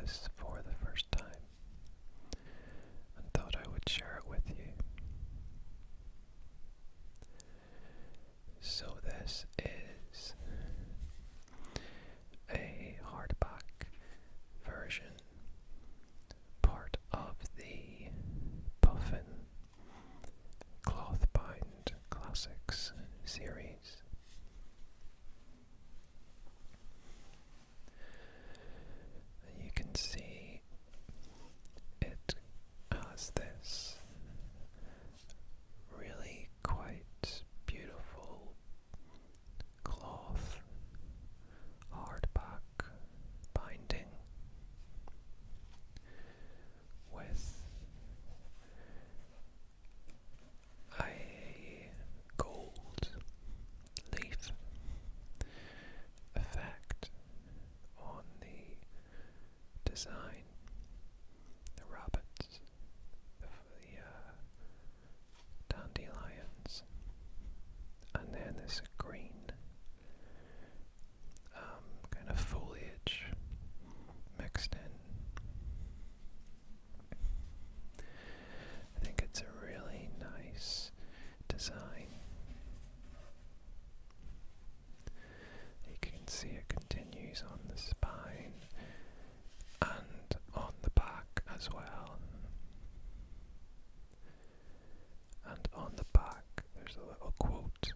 this for the first time and thought I would share it with you. So this is a hardback version, part of the Puffin Clothbound Classics series. And you can see it has this really quite beautiful cloth hardback binding with a gold leaf effect on the design, the rabbits, the dandelions, and then this green kind of foliage mixed in. I think it's a really nice design. You can see it continues on the spine and on the back as well. And on the back there's a little quote: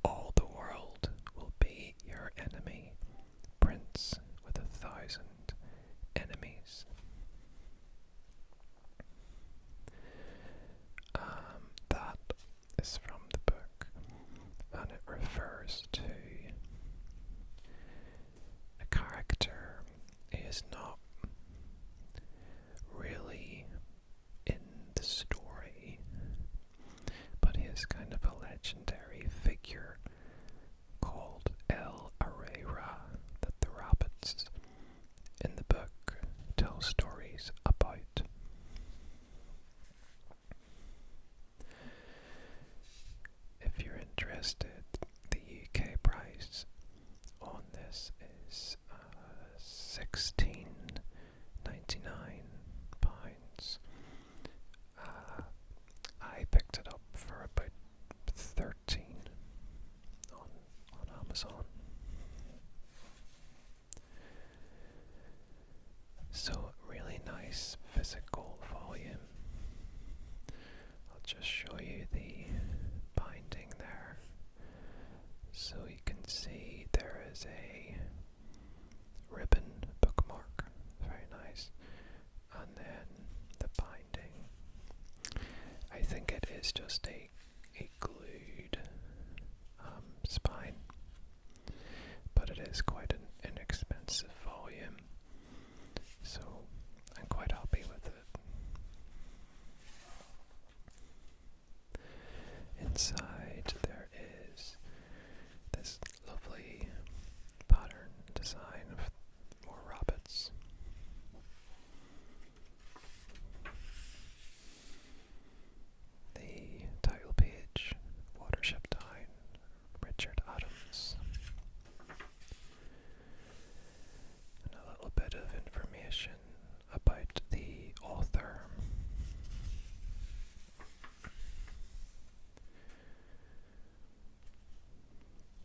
"All the world will be your enemy, prince with 1,000 enemies." That is from the book, and it refers to a character who is not really in the story, but he is kind of a legendary figure called El Herrera that the rabbits in the book tell stories about. If you're interested, the UK price on this is £16.99. I picked it up for about 13 on Amazon. So really nice physical volume. I'll just show you the binding there, so you can see there is a ribbon bookmark, very nice, and then the binding. I think it is just a glued spine, but it is quite an inexpensive volume, so I'm quite happy with it. Inside there is this lovely pattern design of more rabbits. The title page, Watership Down, Richard Adams. And a little bit of information about the author.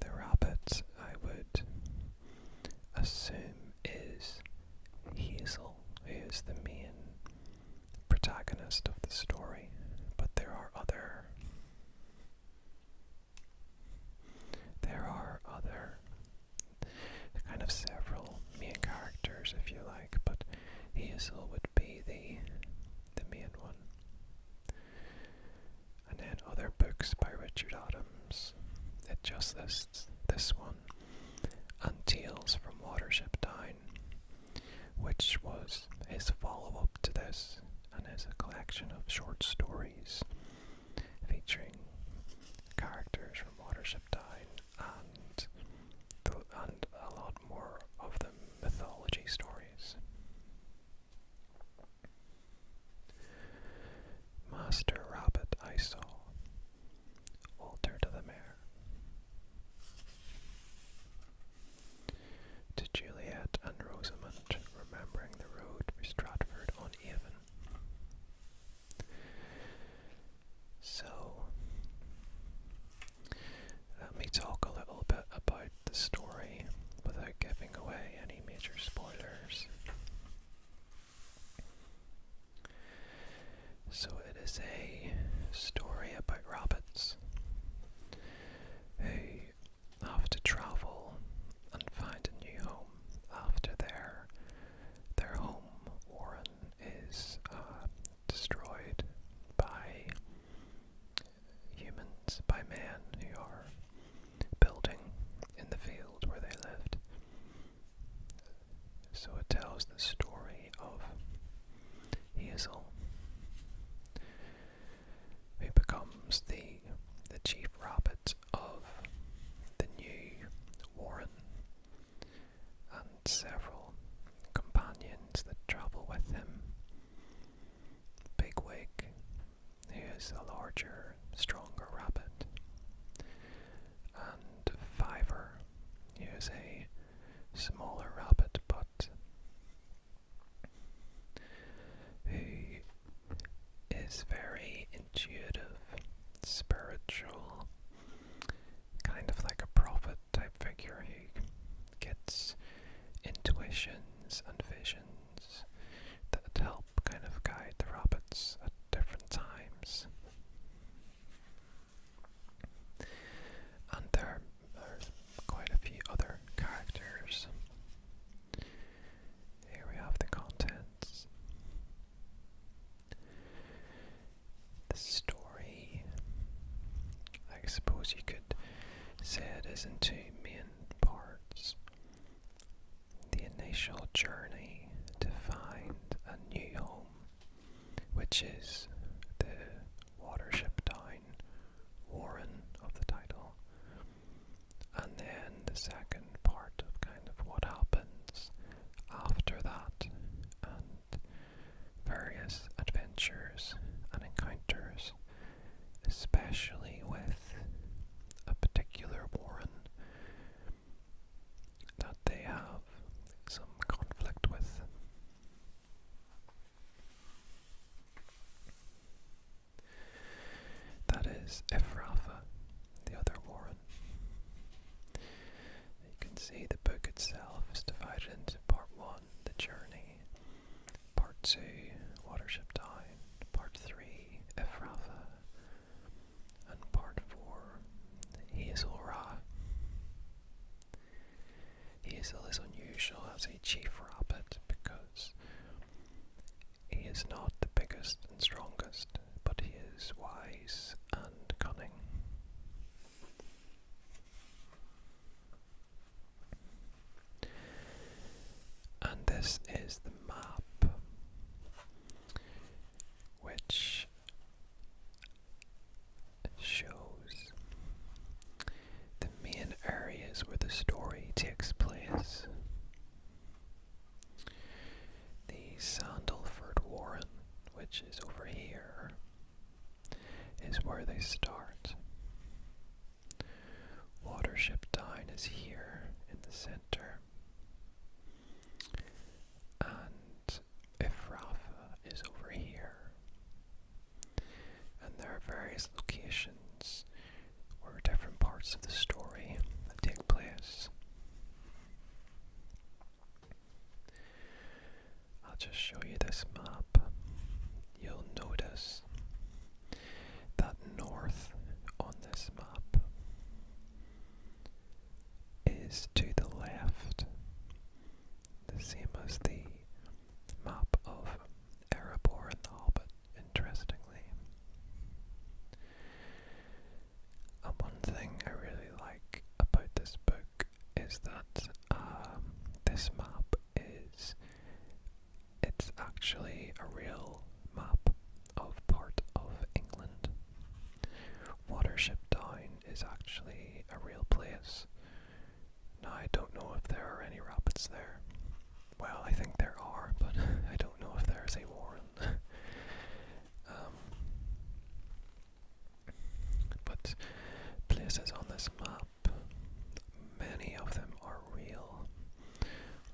The rabbit, I would assume, is Hazel, who is the main protagonist of the story, but there are other kind of several main characters, if you like, but Hazel would be the main one. And then other books by Richard Adams, it just lists this one and Tales from Watership Down, which was his follow-up to this and is a collection of short stories featuring characters from Watership Down and a lot more of the mythology stories. Master Rabbit I Saw, Walter de la Mare. So it tells the story of Hazel, who becomes the chief rabbit of the new warren, and several companions that travel with him. Bigwig, who is a larger, stronger rabbit, and Fiver, who is a smaller rabbit but who is very intuitive, spiritual, kind of like a prophet type figure who gets intuitions and visions that help kind of guide the rabbits at different times. And there are quite a few other characters. Here we have the contents. The story, I suppose you could say it is in two main parts. The initial journey to find a new home, which is the Watership Down warren of the title, and then the second part of kind of what happens after that, and various adventures and encounters, especially with a particular warren that they have some conflict with. That is Ephrafa, the other warren. You can see the book itself is divided into part 1, the journey, part 2, Watership Down, part 3, Ephrafa, and part 4, Hazel Ra. Hazel is unusual as a chief rabbit because he is not the biggest and strongest, but he is wise and cunning. And this is the map, which shows the main areas where the story takes place. The Sandalford Warren, which is over here, is where they start. Watership Down is here in the center, and Ephrafa is over here. And there are various locations where different parts of the story take place. I'll just show you this map. You'll notice that north on this map is to the left, the same as the map of Erebor and the Hobbit, interestingly. And one thing I really like about this book is that this map it's actually a real map of part of England. Watership Down is actually a real place. Now, I don't know if there are any rabbits there. Well, I think there are, but I don't know if there's a warren. But places on this map, many of them are real.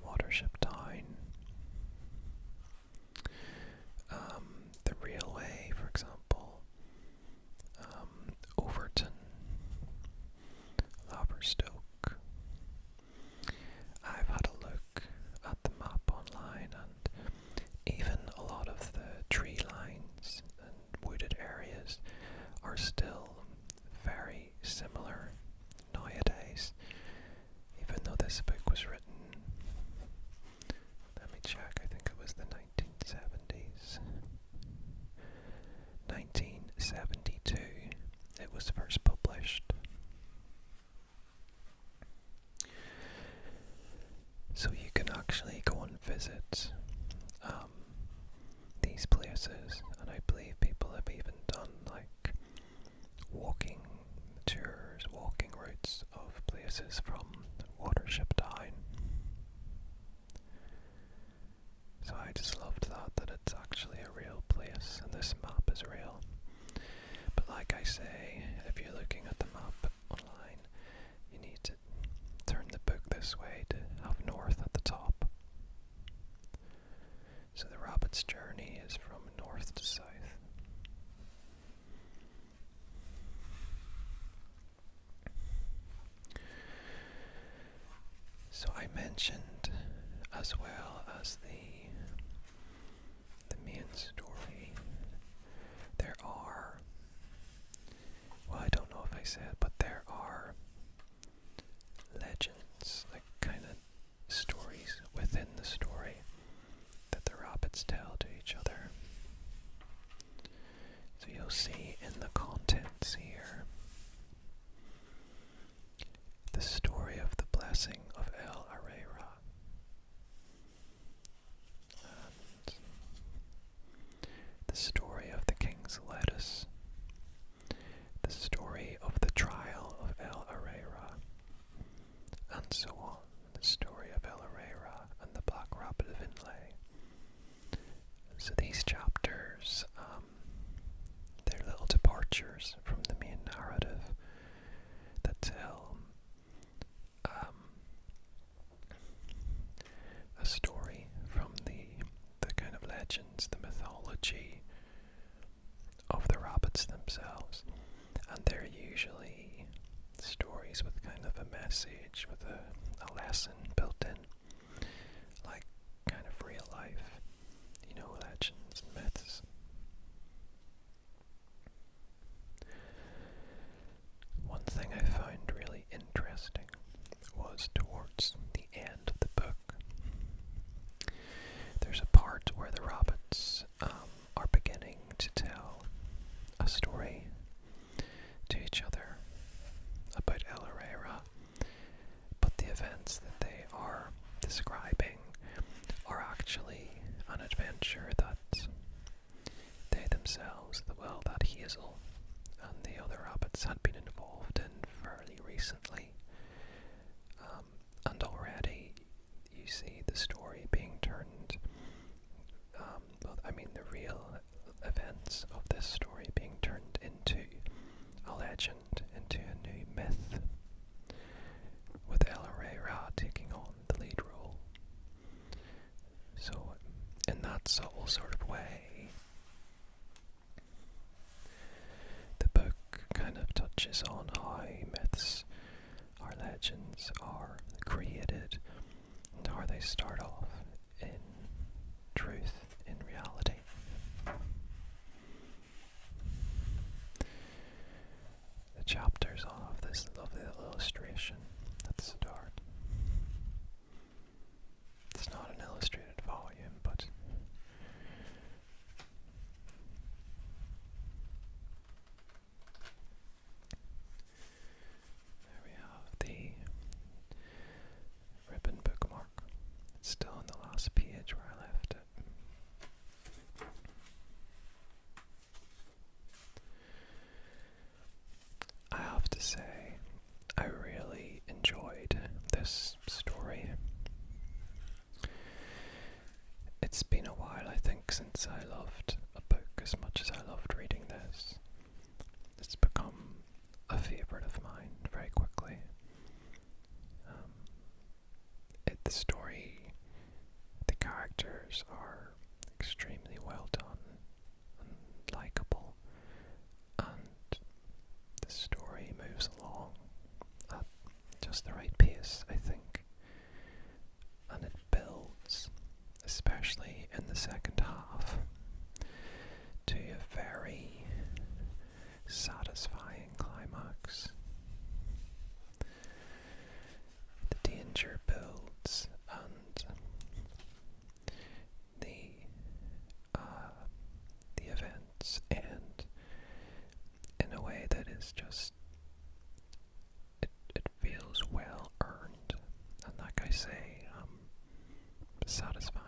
Watership Down, the railway, for example, Overton, Laverstoke. I've had a look at the map online, and even a lot of the tree lines and wooded areas are still very similar nowadays, even though this book was written, let me check, I think it was the 1970s. 1972 it was first published. So you can actually go and visit these places, and I believe people have even done like walking tours, walking routes of places from Watership Down. So I just loved that it's actually a real place and this map is real. But like I say, if you're looking at the map online, you need to turn the book this way to have north at the top. So the rabbit's journey is from north to south. So I mentioned, as well as the main story, there are, well, I don't know if I said, but there are legends, like kind of stories within the story that the rabbits tell to each other. So you'll see in the contents here the story of the blessing of El Arera, and the story of the king's lettuce, the story of the trial of El Arera, and so on. The story of El Arera and the Black Rabbit of Inlay. So these chapters, they're little departures from the main narrative that tell a story from the kind of legends, the mythology of the rabbits themselves. And they're usually stories with kind of a message, with a lesson built in, like kind of real life, legends and myths. One thing I found really interesting was towards the end of the book. There's a part where the rabbits are beginning to tell a story to each other about El Herrera, but the events that they are describing are actually an adventure that they themselves, that Hazel and the other rabbits had been involved in fairly recently. And already you see the story being turned, the real events of this story being turned into a legend, into a new myth, with El Herrera taking on the lead role. So, in that subtle sort of way, the book kind of touches on how myths or legends are created and how they start off in truth, in reality. The chapters all have this lovely little illustration at the start. It's not an illustrated volume, but there we have the ribbon bookmark. It's still on the last page where I left it. I have to say, I really enjoyed this story. It's been a while, I think, since I loved a book as much as I loved reading this. It's become a favourite of mine very quickly. The story, the characters are extremely well done and likeable, and the story moves along at just the right pace, I think, and it builds, especially in the second half, to a very satisfying climax. The danger builds, and the events end in a way that is just, it feels well earned, and like I say, satisfying.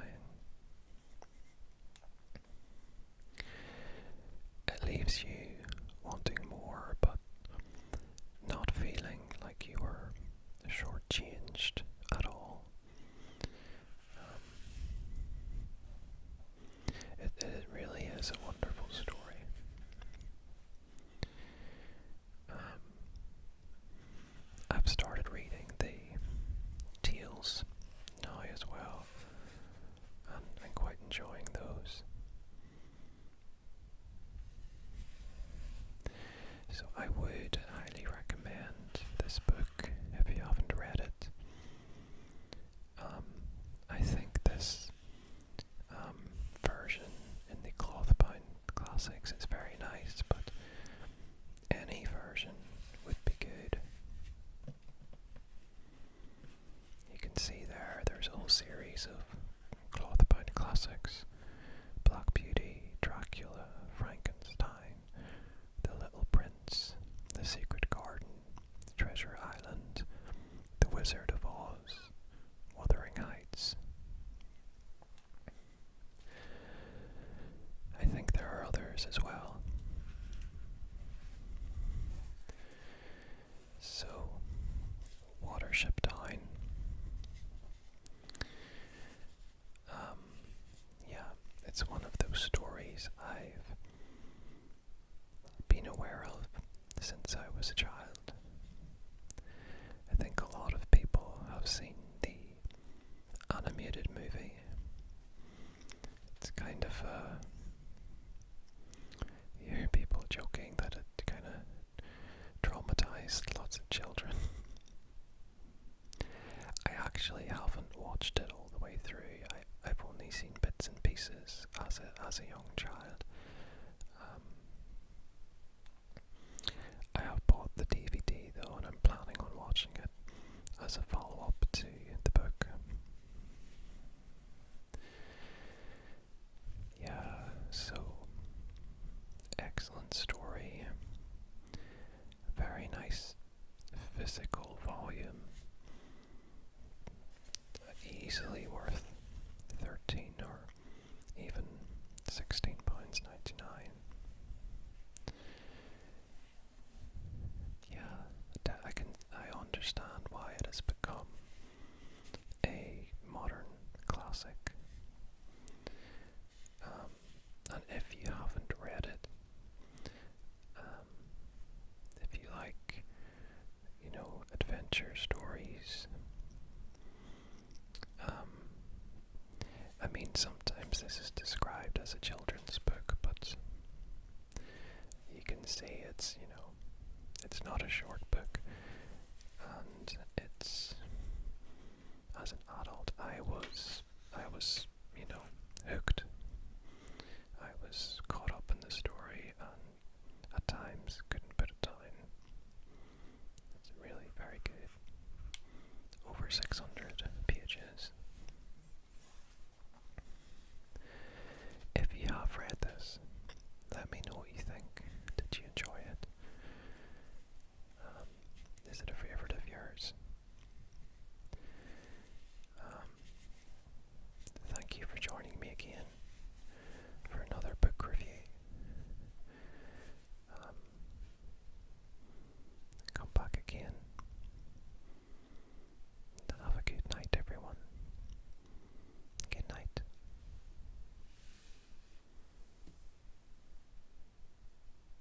animated movie. It's kind of, you hear people joking that it kind of traumatized lots of children. I actually haven't watched it all the way through. I've only seen bits and pieces as a young child. I have bought the DVD though, and I'm planning on watching it as a follow-up to the book. Yeah, so excellent story. Very nice physical volume. Easily worth 13 or even £16.99. Yeah, I understand why it has become a modern classic. And if you haven't read it, if you like, adventure stories, I mean, sometimes this is described as a children's book, but you can see it's not a short